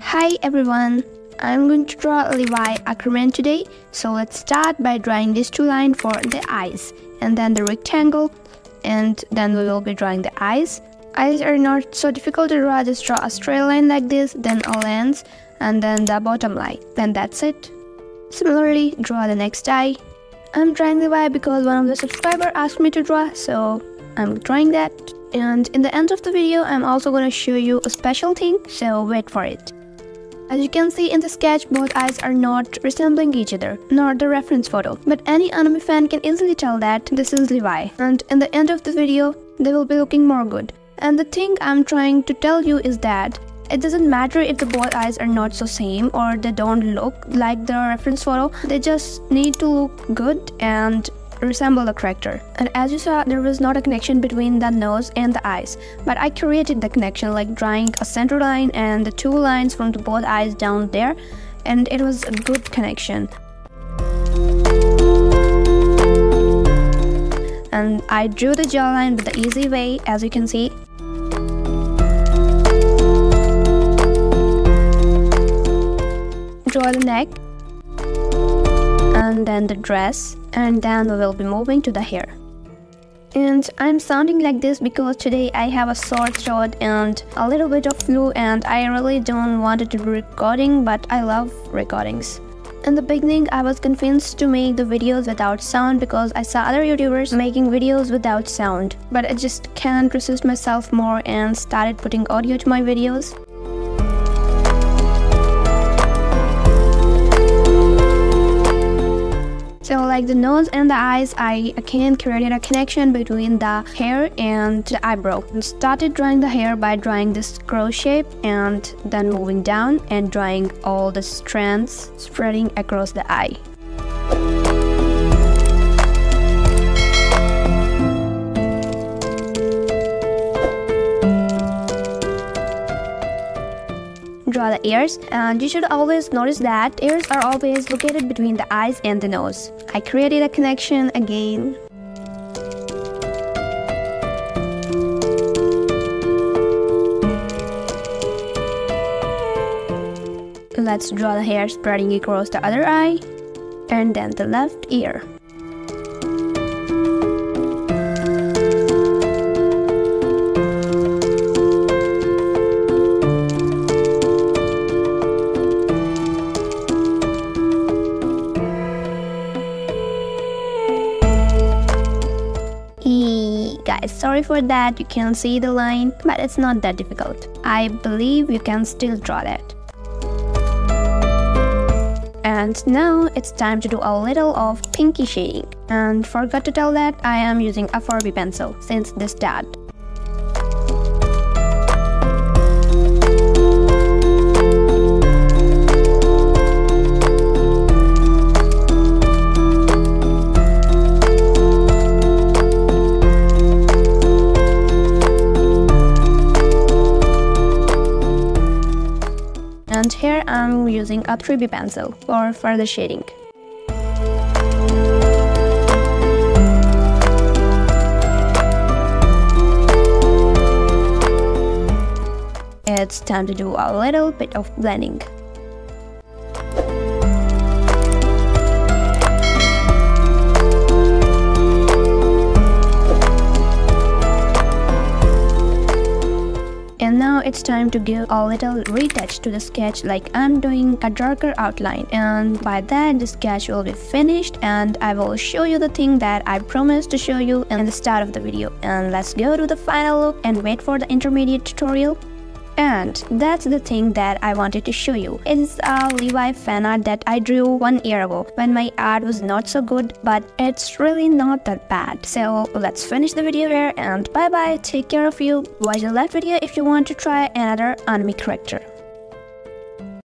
Hi everyone, I'm going to draw Levi Ackerman today. So let's start by drawing these two lines for the eyes and then the rectangle, and then we will be drawing the eyes. Eyes are not so difficult to draw, just draw a straight line like this, then a lens, and then the bottom line. Then that's it. Similarly, draw the next eye. I'm drawing Levi because one of the subscribers asked me to draw, so I'm drawing that. And in the end of the video, I'm also going to show you a special thing, so wait for it. As you can see in the sketch, both eyes are not resembling each other, nor the reference photo. But any anime fan can easily tell that this is Levi. And in the end of the video, they will be looking more good. And the thing I'm trying to tell you is that it doesn't matter if the both eyes are not so same or they don't look like the reference photo. They just need to look good and resemble the character. And as you saw, there was not a connection between the nose and the eyes, but I created the connection, like drawing a center line and the two lines from the both eyes down there, and it was a good connection. And I drew the jawline with the easy way, as you can see. Draw the neck, and then the dress, and then we will be moving to the hair. And I'm sounding like this because today I have a sore throat and a little bit of flu, and I really don't want to do recording, but I love recordings. In the beginning, I was convinced to make the videos without sound because I saw other YouTubers making videos without sound, but I just can't resist myself more and started putting audio to my videos. So like the nose and the eyes, I again created a connection between the hair and the eyebrow. And started drawing the hair by drawing this crow shape and then moving down and drawing all the strands spreading across the eye. Draw the ears, and you should always notice that ears are always located between the eyes and the nose. I created a connection again. Let's draw the hair spreading across the other eye, and then the left ear. Guys, sorry for that, you can't see the line, but it's not that difficult. I believe you can still draw that. And now it's time to do a little of pinky shading. And forgot to tell that I am using a 4B pencil since the start. And here I'm using a 3B pencil for further shading. It's time to do a little bit of blending. And now it's time to give a little retouch to the sketch, like I'm doing a darker outline, and by that the sketch will be finished and I will show you the thing that I promised to show you in the start of the video. And let's go to the final look and wait for the intermediate tutorial. And that's the thing that I wanted to show you. It's a Levi fan art that I drew 1 year ago when my art was not so good, but it's really not that bad. So let's finish the video here, and bye bye, take care of you. Watch the last video if you want to try another anime character.